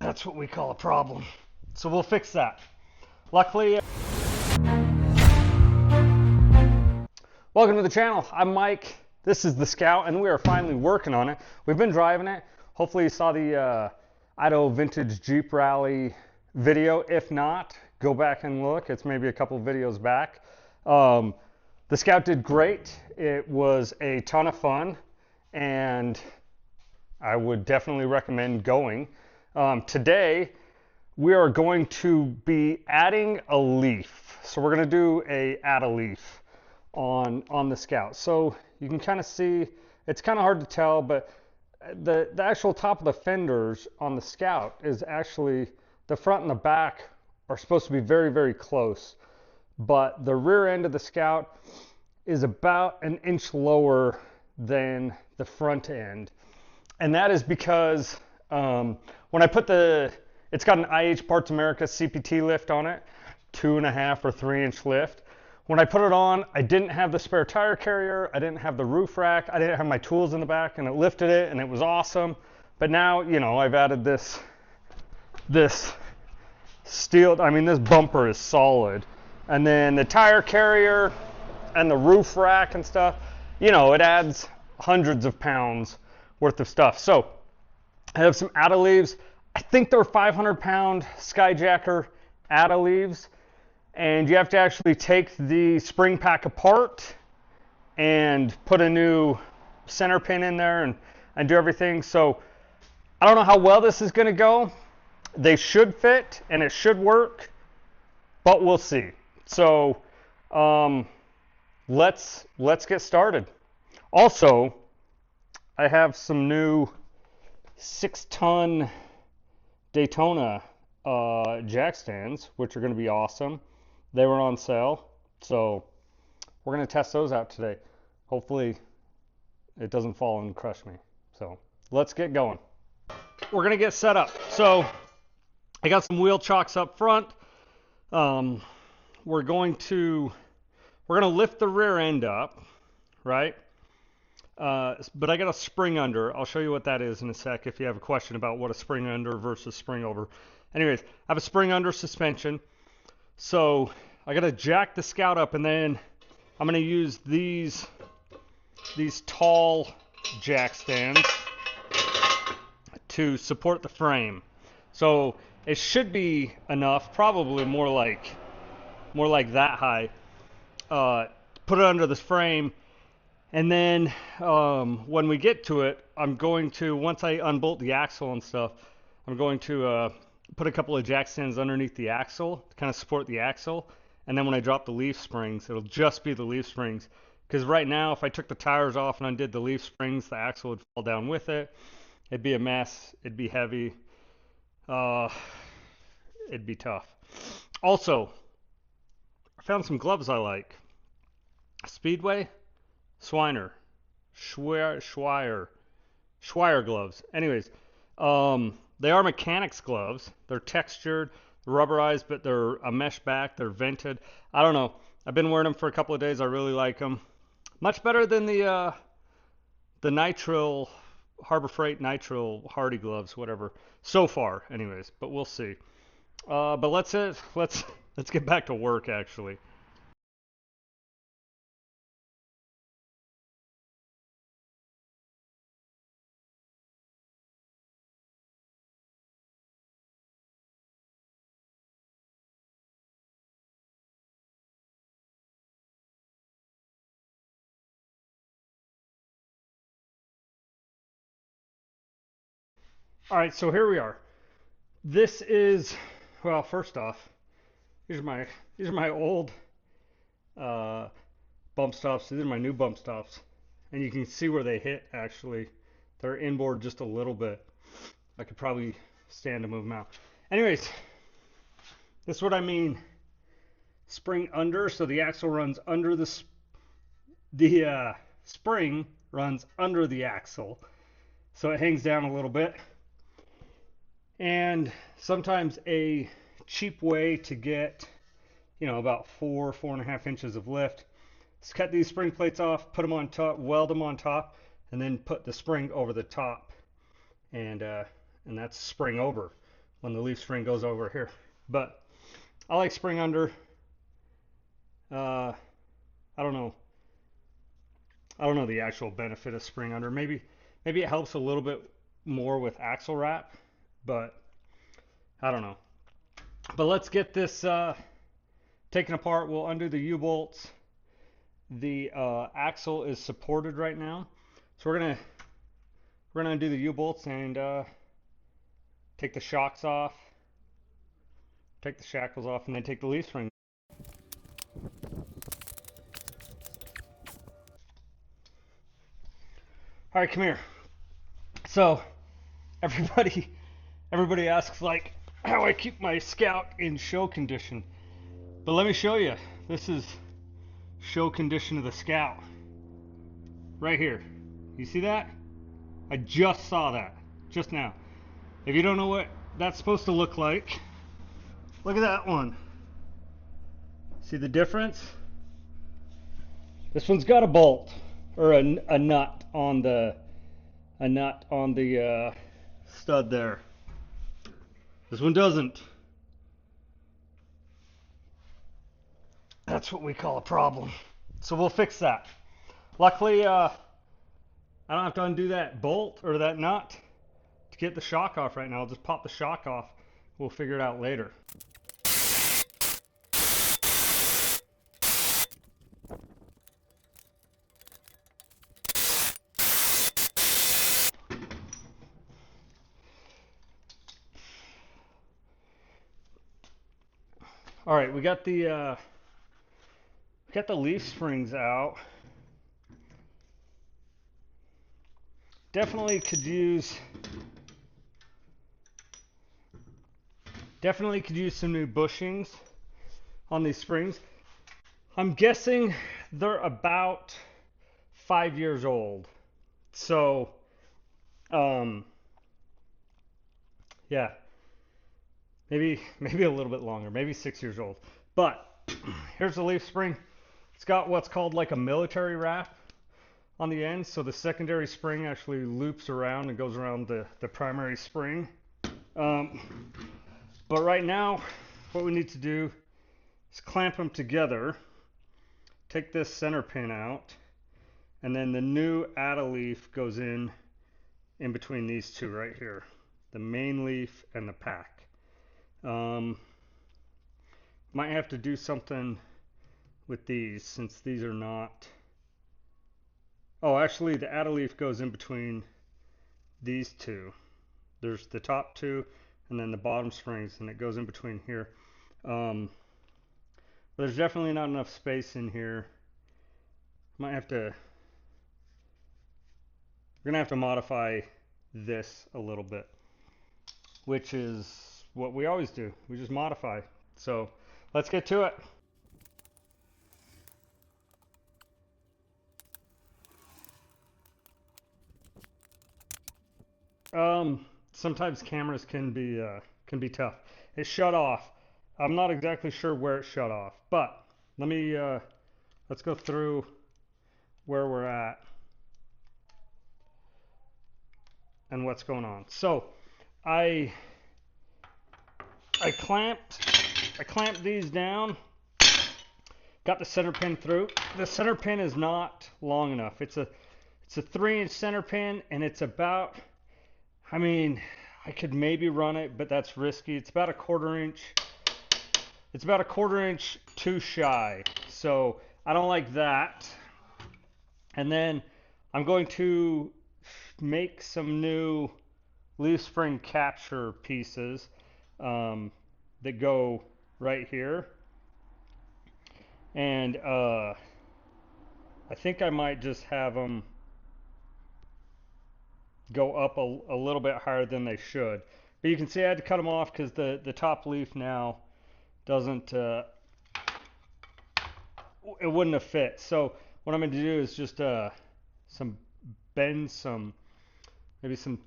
That's what we call a problem. So we'll fix that. Luckily, welcome to the channel. I'm Mike. This is the Scout, and we are finally working on it. We've been driving it. Hopefully you saw the Idaho Vintage Jeep Rally video. If not, go back and look. It's maybe a couple videos back. The Scout did great. It was a ton of fun, and I would definitely recommend going. Today, we are going to be adding a leaf. So we're going to do add a leaf on the Scout. So you can kind of see, it's kind of hard to tell, but the actual top of the fenders on the Scout is actually, the front and the back are supposed to be very, very close. But the rear end of the Scout is about an inch lower than the front end. And that is because when I put it's got an IH Parts America CPT lift on it, 2.5 or 3 inch lift. When I put it on, I didn't have the spare tire carrier, I didn't have the roof rack, I didn't have my tools in the back, and it lifted it and it was awesome. But now, you know, I've added this steel, I mean, this bumper is solid. And then the tire carrier and the roof rack and stuff, you know, it adds hundreds of pounds worth of stuff. So I have some add-a leaves. I think they're 500-pound Skyjacker add-a leaves, and you have to actually take the spring pack apart and put a new center pin in there and do everything. So I don't know how well this is going to go. They should fit and it should work, but we'll see. So let's get started. Also, I have some new 6-ton Daytona jack stands, which are going to be awesome. They were on sale, so we're going to test those out today. Hopefully it doesn't fall and crush me. So let's get going. We're going to get set up. So I got some wheel chocks up front. We're going to lift the rear end up, right? But I got a spring under. I'll show you what that is in a sec if you have a question about what a spring under versus spring over. Anyways, I have a spring under suspension. So I got to jack the Scout up, and then I'm going to use these tall jack stands to support the frame. So it should be enough, probably more like that high. Put it under this frame. And then when we get to it, I'm going to, once I unbolt the axle and stuff, I'm going to put a couple of jack stands underneath the axle to kind of support the axle. And then when I drop the leaf springs, it'll just be the leaf springs. Because right now, if I took the tires off and undid the leaf springs, the axle would fall down with it. It'd be a mess. It'd be heavy. It'd be tough. Also, I found some gloves I like. Speedway. Schweier gloves. Anyways, they are mechanics gloves. They're textured, rubberized, but they're a mesh back. They're vented. I don't know. I've been wearing them for a couple of days. I really like them. Much better than the Nitrile Harbor Freight Nitrile Hardy gloves, whatever. So far, anyways. But we'll see. But let's get back to work actually. All right, so here we are. This is, well, first off, these are my old bump stops. These are my new bump stops, and you can see where they hit. Actually, they're inboard just a little bit. I could probably stand to move them out. Anyways, this is what I mean. Spring under, so the axle runs under the spring runs under the axle, so it hangs down a little bit. And sometimes a cheap way to get, you know, about 4.5 inches of lift is cut these spring plates off, put them on top, weld them on top, and then put the spring over the top, and that's spring over. when the leaf spring goes over here. But I like spring under. I don't know. I don't know the actual benefit of spring under. Maybe it helps a little bit more with axle wrap, but I don't know. But let's get this taken apart. We'll undo the U-bolts. The axle is supported right now, so we're gonna undo the U-bolts and take the shocks off, take the shackles off, and then take the leaf spring. All right, come here. So everybody asks like how I keep my Scout in show condition, but let me show you. This is show condition of the Scout right here. You see that? I just saw that just now. If you don't know what that's supposed to look like, look at that one. See the difference? This one's got a bolt or a nut on the stud there. This one doesn't. That's what we call a problem. So we'll fix that. Luckily, I don't have to undo that bolt or that nut to get the shock off right now. I'll just pop the shock off. We'll figure it out later. All right, we got the leaf springs out. Definitely could use some new bushings on these springs. I'm guessing they're about 5 years old. So, yeah, maybe a little bit longer, maybe 6 years old. But here's the leaf spring. It's got what's called like a military wrap on the end, so the secondary spring actually loops around and goes around the primary spring. But right now, what we need to do is clamp them together, take this center pin out, and then the new add-a leaf goes in between these two right here, the main leaf and the pack. Might have to do something with these since these are not. Oh, actually, the add-a leaf goes in between these two. There's the top two and then the bottom springs, and it goes in between here. There's definitely not enough space in here. We're gonna have to modify this a little bit, which is what we always do. We just modify. So let's get to it. Sometimes cameras can be tough. It shut off. I'm not exactly sure where it shut off, but let's go through where we're at and what's going on. So I clamped these down, got the center pin through. The center pin is not long enough. It's a 3-inch center pin, and it's about, I mean, I could maybe run it, but that's risky. It's about a quarter inch. It's about a quarter inch too shy. So I don't like that. And then I'm going to make some new leaf spring capture pieces that go right here. And I think I might just have them go up a little bit higher than they should. But you can see I had to cut them off because the top leaf now doesn't, it wouldn't have fit. So what I'm going to do is just maybe some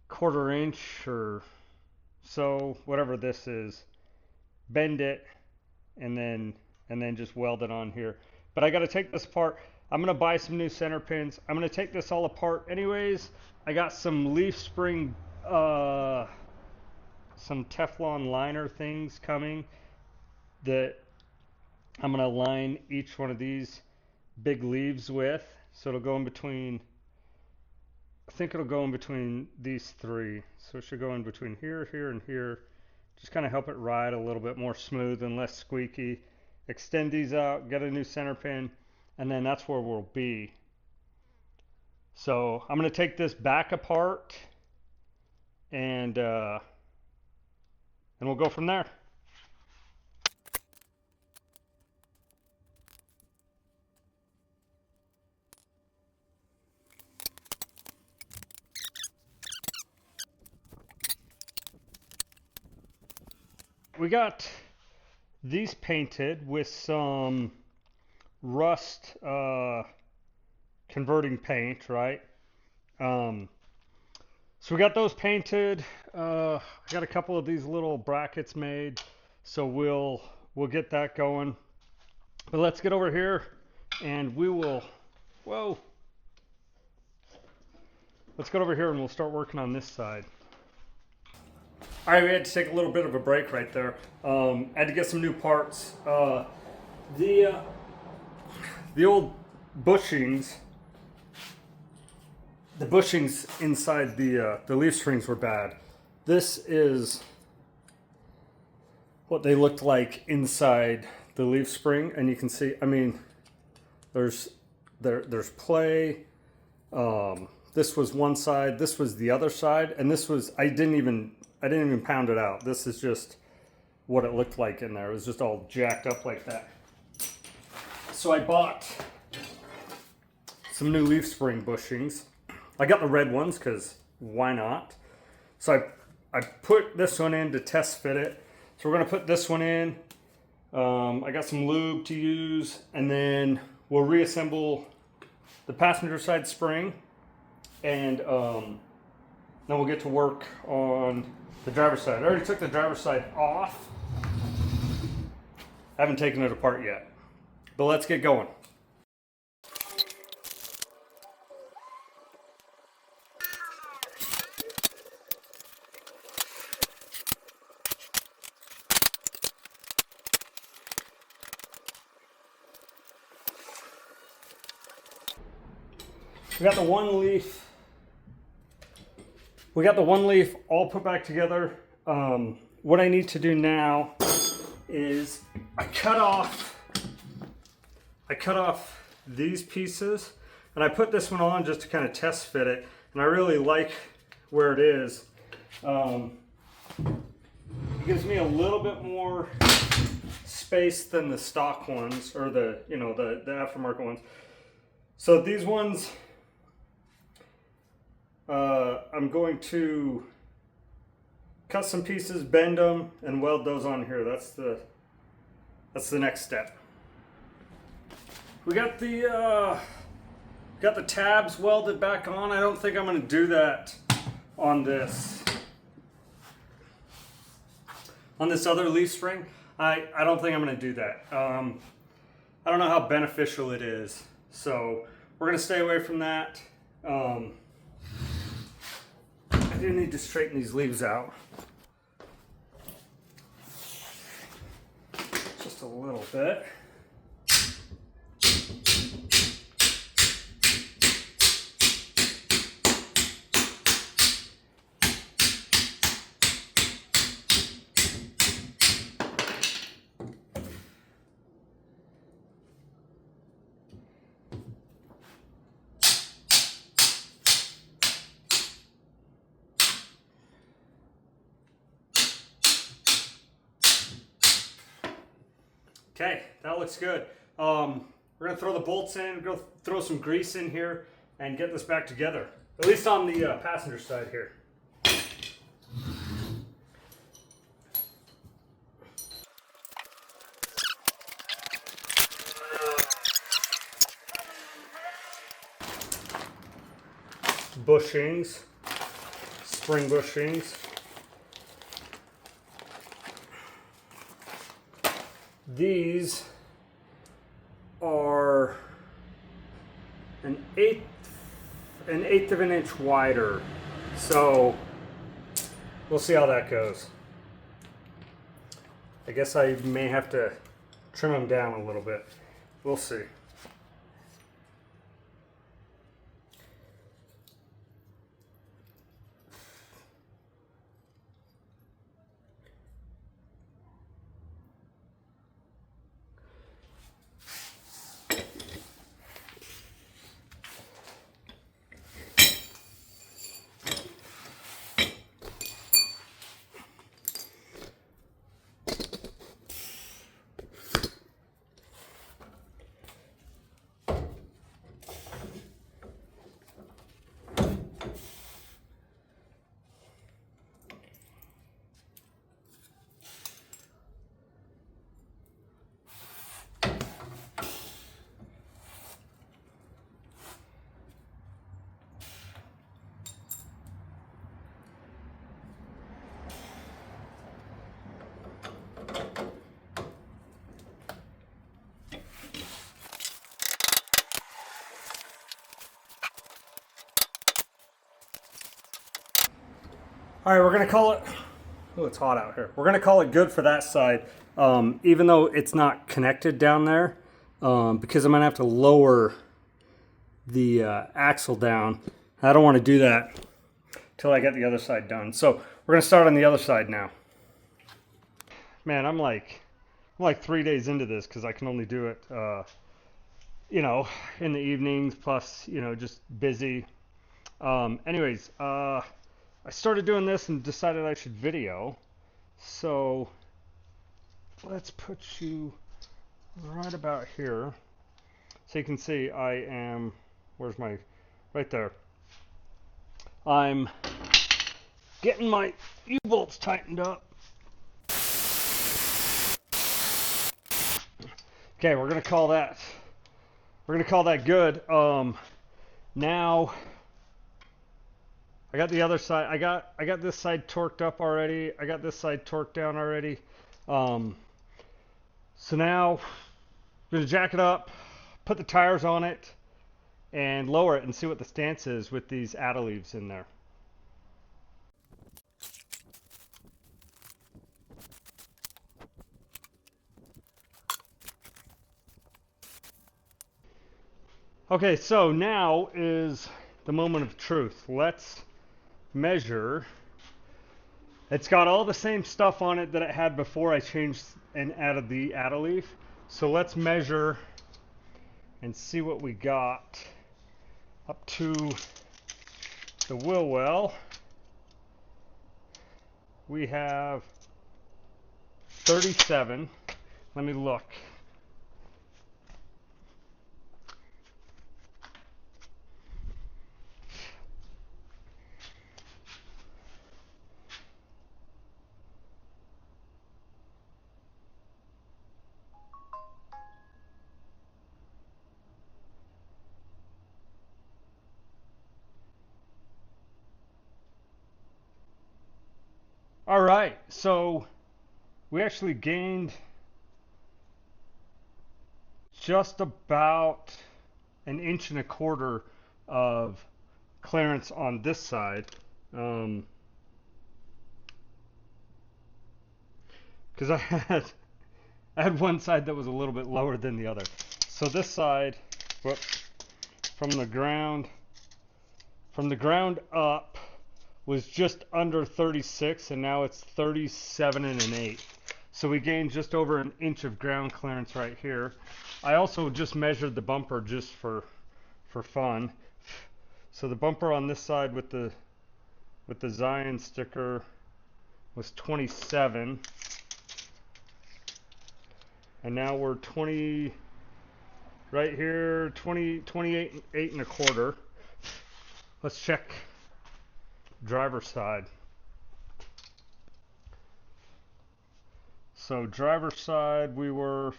quarter inch or so, whatever this is, bend it, and then just weld it on here. But I got to take this apart. I'm going to buy some new center pins. I'm going to take this all apart anyways. I got some leaf spring some Teflon liner things coming that I'm going to line each one of these big leaves with. So it'll go in between, I think it'll go in between these three. So it should go in between here, here, and here. Just kind of help it ride a little bit more smooth and less squeaky. Extend these out, get a new center pin, and then that's where we'll be. So I'm going to take this back apart and we'll go from there. We got these painted with some rust converting paint, right? So we got those painted. I got a couple of these little brackets made, so we'll get that going. But let's get over here and we will, whoa. Let's get over here and we'll start working on this side. All right, we had to take a little bit of a break right there. I had to get some new parts. The old bushings, the bushings inside the leaf springs were bad. This is what they looked like inside the leaf spring, and you can see, I mean, there's play. This was one side, this was the other side, and this was, I didn't even pound it out. This is just what it looked like in there. It was just all jacked up like that. So I bought some new leaf spring bushings. I got the red ones because why not? So I put this one in to test fit it. So we're gonna put this one in. I got some lube to use, and then we'll reassemble the passenger side spring, and then we'll get to work on the driver's side. I already took the driver's side off. I haven't taken it apart yet, but let's get going. We got the one leaf. We got the one leaf all put back together. What I need to do now is I cut off these pieces, and I put this one on just to kind of test fit it, and I really like where it is. It gives me a little bit more space than the stock ones, or the aftermarket ones. So these ones, I'm going to cut some pieces, bend them, and weld those on here. That's the next step. We got the tabs welded back on. I don't think I'm going to do that on this other leaf spring. I don't think I'm going to do that. I don't know how beneficial it is, so we're going to stay away from that. I do need to straighten these leaves out. Just a little bit. Okay, that looks good. We're gonna throw the bolts in, go throw some grease in here, and get this back together. At least on the passenger side here. Bushings, spring bushings. These are an eighth of an inch wider, so we'll see how that goes. I guess I may have to trim them down a little bit. We'll see. All right, we're gonna call it, oh, it's hot out here. We're gonna call it good for that side, even though it's not connected down there, because I'm gonna have to lower the axle down. I don't wanna do that till I get the other side done. So we're gonna start on the other side now. Man, I'm like 3 days into this because I can only do it, you know, in the evenings, plus, you know, just busy. Anyways, I started doing this and decided I should video. So let's put you right about here. So you can see I am, where's my, right there. I'm getting my U-bolts tightened up. Okay, we're gonna call that good. Now I got the other side. I got this side torqued up already. I got this side torqued down already. So now I'm gonna jack it up, put the tires on it, and lower it and see what the stance is with these add-a-leaves in there. Okay, so now is the moment of truth. Let's measure. It's got all the same stuff on it that it had before I changed and added the add-a-leaf. So let's measure and see what we got up to the wheel well. We have 37. Let me look. All right, so we actually gained just about 1.25 inches of clearance on this side, because I had one side that was a little bit lower than the other. So this side, whoops, from the ground up was just under 36, and now it's 37 1/8. So we gained just over 1 inch of ground clearance right here. I also just measured the bumper just for fun. So the bumper on this side with the Zion sticker was 27, and now we're 20 right here, 28 1/4. Let's check driver's side. So driver's side, we were,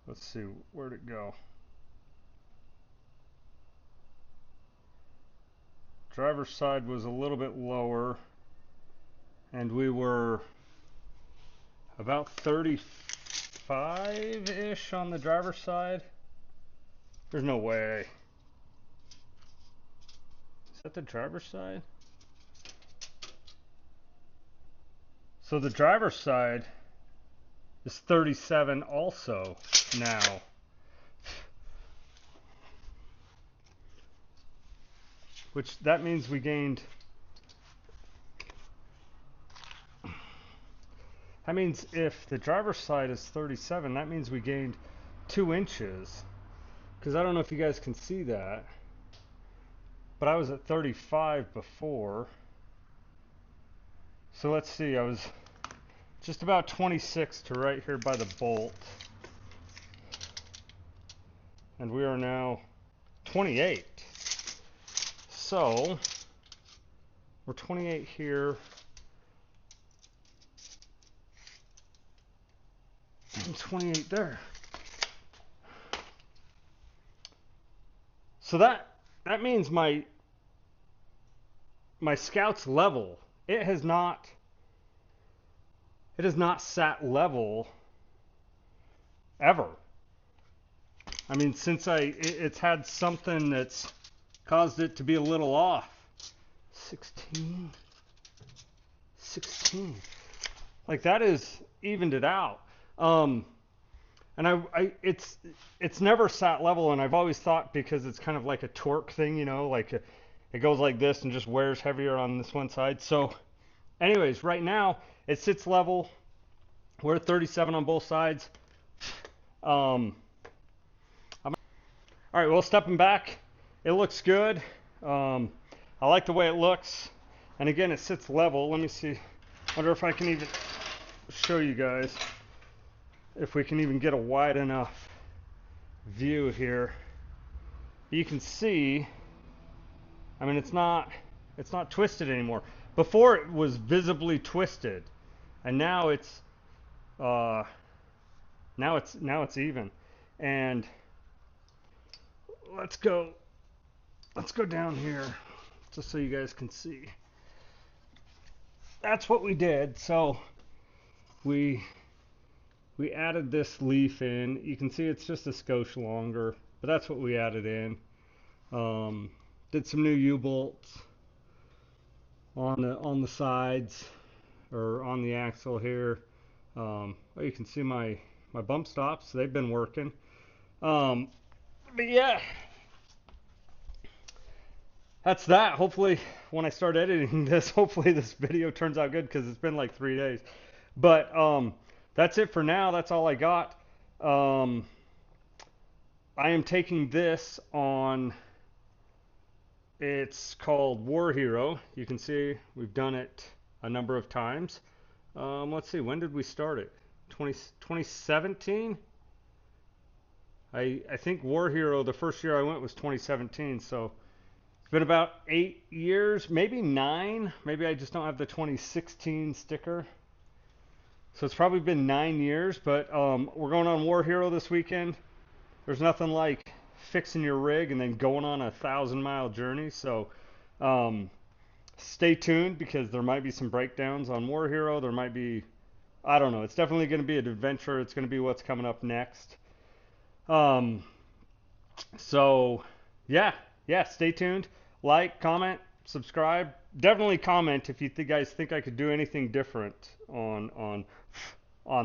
let's see, where'd it go? Driver's side was a little bit lower, and we were about 35-ish on the driver's side. There's no way. Is that the driver's side? So the driver's side is 37 also now. Which that means we gained, that means if the driver's side is 37, that means we gained 2 inches. Because I don't know if you guys can see that, but I was at 35 before. So let's see, I was just about 26 to right here by the bolt. And we are now 28. So we're 28 here. And 28 there. So that means my Scout's level, it has not sat level ever. I mean, since it's had something that's caused it to be a little off. 16. Like that is evened it out. And it's never sat level, and I've always thought because it's kind of like a torque thing, you know, like it goes like this and just wears heavier on this one side. So anyways, right now it sits level. We're at 37 on both sides. All right, well, stepping back, it looks good. I like the way it looks. And again, it sits level. Let me see. Wonder if I can even show you guys if we can even get a wide enough view here. You can see, I mean, it's not twisted anymore. Before it was visibly twisted, and now it's even. And let's go down here just so you guys can see. That's what we did. So we added this leaf in. You can see it's just a skosh longer, but that's what we added in. Did some new U-bolts on the sides or on the axle here. Well, you can see my bump stops. They've been working. But yeah, that's that. Hopefully when I start editing this, hopefully this video turns out good, because it's been like 3 days. But that's it for now. That's all I got. I am taking this on, it's called War Hero. You can see we've done it a number of times. Let's see, when did we start it? 2017? I think War Hero, the first year I went was 2017, so it's been about 8 years, maybe 9. Maybe I just don't have the 2016 sticker. So it's probably been 9 years, but we're going on War Hero this weekend. There's nothing like fixing your rig and then going on a 1,000-mile journey. So stay tuned, because there might be some breakdowns on War Hero. There might be, I don't know. It's definitely going to be an adventure. It's going to be what's coming up next. So yeah, stay tuned. Like, comment, subscribe. Definitely comment if you guys think I could do anything different on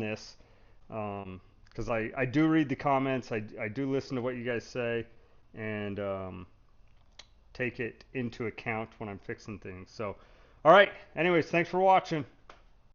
this. Because I do read the comments. I do listen to what you guys say, and take it into account when I'm fixing things. So, all right. Anyways, thanks for watching.